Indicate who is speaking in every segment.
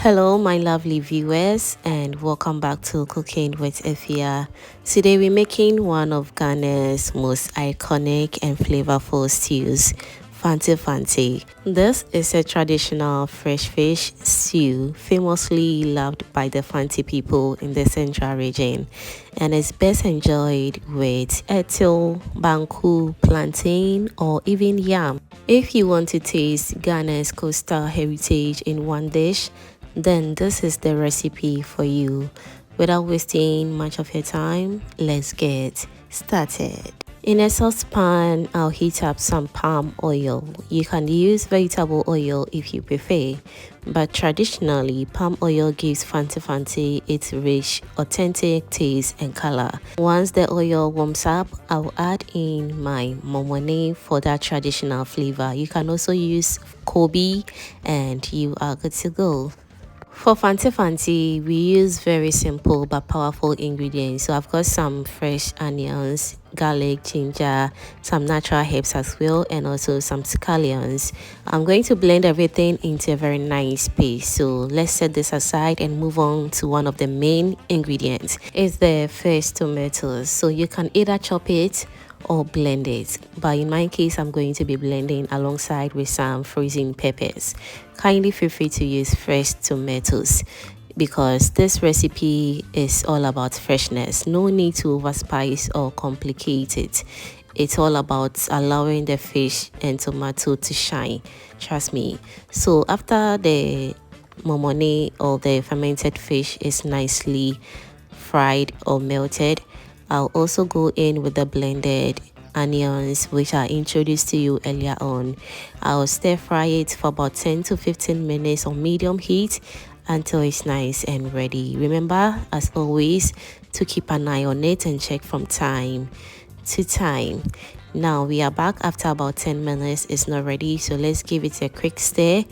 Speaker 1: Hello, my lovely viewers, and welcome back to Cooking with Efya. Today, we're making one of Ghana's most iconic and flavorful stews, FANTE FANTE. This is a traditional fresh fish stew famously loved by the Fanty people in the central region, and is best enjoyed with etil, banku, plantain, or even yam. If you want to taste Ghana's coastal heritage in one dish, then this is the recipe for you. Without wasting much of your time, let's get started. In a saucepan, I'll heat up some palm oil. You can use vegetable oil if you prefer, but traditionally, palm oil gives Fante Fante its rich, authentic taste and color. Once the oil warms up, I'll add in my momone for that traditional flavor. You can also use Kobe and you are good to go. For Fante Fante, we use very simple but powerful ingredients. So I've got some fresh onions, garlic, ginger, some natural herbs as well, and also some scallions. I'm going to blend everything into a very nice paste. So let's set this aside and move on to one of the main ingredients. It's the fresh tomatoes. So you can either chop it or blend it, but in my case I'm going to be blending alongside with some frozen peppers. Kindly feel free to use fresh tomatoes because this recipe is all about freshness. No need to overspice or complicate it. It's all about allowing the fish and tomato to shine, trust me. So after the momone or the fermented fish is nicely fried or melted, I'll also go in with the blended onions which I introduced to you earlier on. I'll stir fry it for about 10 to 15 minutes on medium heat until it's nice and ready. Remember, as always, to keep an eye on it and check from time to time. Now we are back after about 10 minutes. It's not ready, so let's give it a quick stir,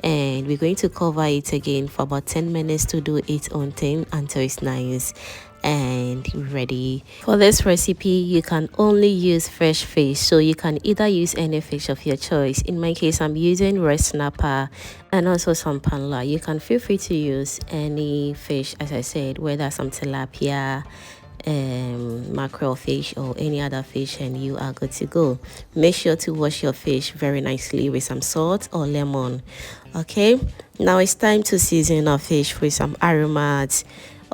Speaker 1: and we're going to cover it again for about 10 minutes to do its own thing until it's nice and ready. For this recipe, you can only use fresh fish, so you can either use any fish of your choice. In my case, I'm using red snapper and also some panla. You can feel free to use any fish, as I said, whether some tilapia, mackerel fish or any other fish, and you are good to go. Make sure to wash your fish very nicely with some salt or lemon. Okay, now it's time to season our fish with some aromas,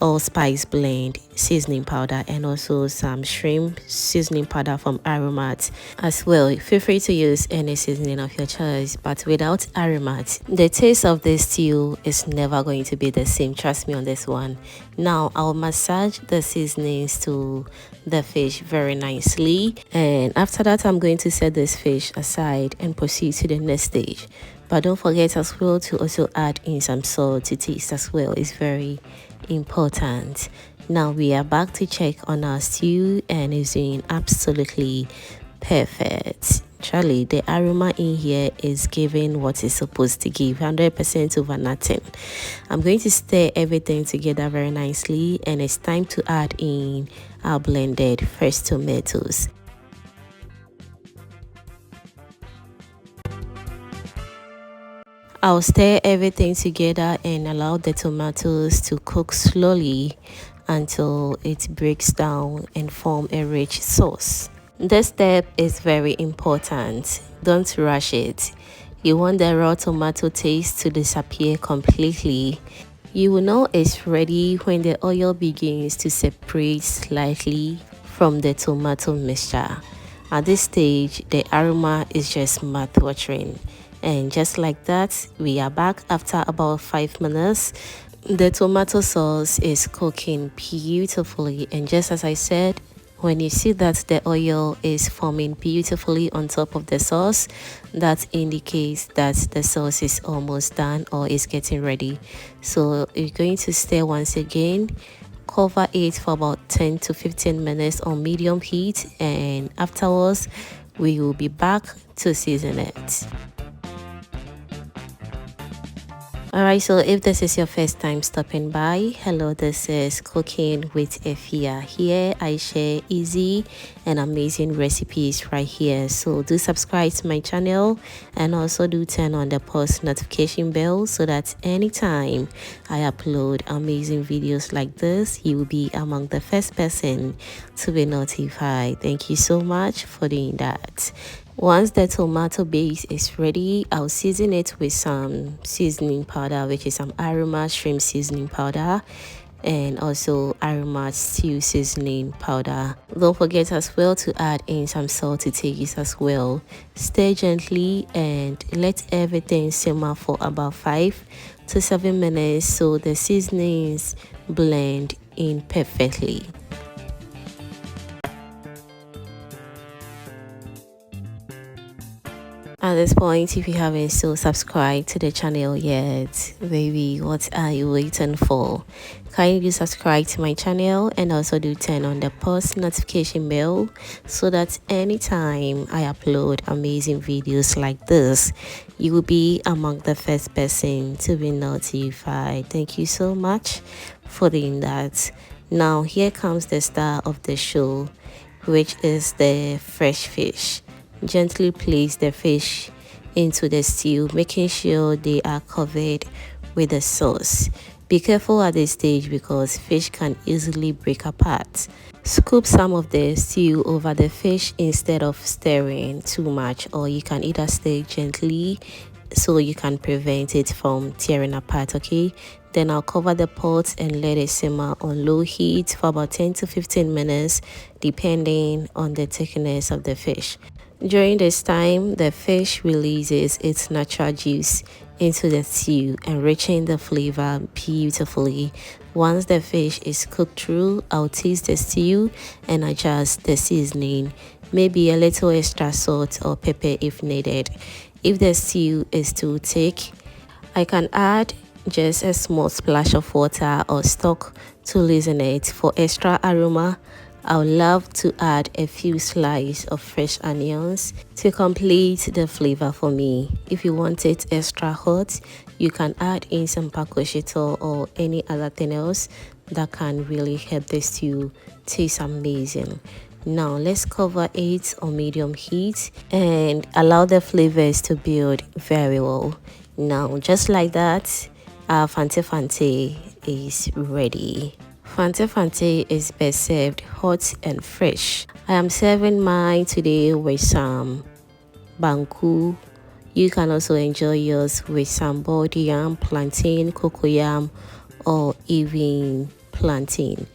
Speaker 1: allspice blend, seasoning powder, and also some shrimp seasoning powder from Aromat as well. Feel free to use any seasoning of your choice, but without Aromat, the taste of this stew is never going to be the same. Trust me on this one. Now I'll massage the seasonings to the fish very nicely, and after that I'm going to set this fish aside and proceed to the next stage. But don't forget as well to also add in some salt to taste as well. It's very important. Now we are back to check on our stew, and it's doing absolutely perfect. Charlie, the aroma in here is giving what it's supposed to give, 100% over nothing. I'm going to stir everything together very nicely, and it's time to add in our blended fresh tomatoes. I'll stir everything together and allow the tomatoes to cook slowly until it breaks down and form a rich sauce. This step is very important. Don't rush it. You want the raw tomato taste to disappear completely. You will know it's ready when the oil begins to separate slightly from the tomato mixture. At this stage, the aroma is just mouth-watering. And just like that, we are back after about 5 minutes. The tomato sauce is cooking beautifully, and just as I said, when you see that the oil is forming beautifully on top of the sauce, that indicates that the sauce is almost done or is getting ready. So you're going to stir once again, cover it for about 10 to 15 minutes on medium heat, and afterwards we will be back to season it. Alright, so if this is your first time stopping by, hello, this is Cooking with Efya. Here I share easy and amazing recipes right here. So do subscribe to my channel and also do turn on the post notification bell so that anytime I upload amazing videos like this, you will be among the first person to be notified. Thank you so much for doing that. Once the tomato base is ready, I'll season it with some seasoning powder, which is some aroma shrimp seasoning powder and also aroma stew seasoning powder. Don't forget as well to add in some salt to taste as well. Stir gently and let everything simmer for about 5 to 7 minutes so the seasonings blend in perfectly. At this point, if you haven't still subscribed to the channel yet, baby, what are you waiting for? Kindly subscribe to my channel and also do turn on the post notification bell so that anytime I upload amazing videos like this, you will be among the first person to be notified. Thank you so much for doing that. Now here comes the star of the show, which is the fresh fish. Gently place the fish into the stew, making sure they are covered with the sauce. Be careful at this stage because fish can easily break apart. Scoop some of the stew over the fish instead of stirring too much, or you can either stir gently so you can prevent it from tearing apart. Okay, then I'll cover the pot and let it simmer on low heat for about 10 to 15 minutes depending on the thickness of the fish. During this time, the fish releases its natural juice into the stew, enriching the flavor beautifully. Once the fish is cooked through, I'll taste the stew and adjust the seasoning, maybe a little extra salt or pepper if needed. If the stew is too thick, I can add just a small splash of water or stock to loosen it. For extra aroma, I would love to add a few slices of fresh onions to complete the flavor for me. If you want it extra hot, you can add in some pakoshito or any other thing else that can really help the stew taste amazing. Now let's cover it on medium heat and allow the flavors to build very well. Now just like that, our Fante Fante is ready. Fante Fante is best served hot and fresh. I am serving mine today with some banku. You can also enjoy yours with some boiled yam, plantain, cocoyam, or even plantain.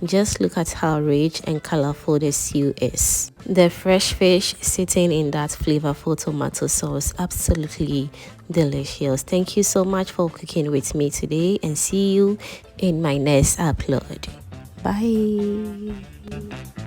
Speaker 1: Just look at how rich and colorful the stew is. The fresh fish sitting in that flavorful tomato sauce, absolutely delicious. Thank you so much for cooking with me today and see you in my next upload. Bye.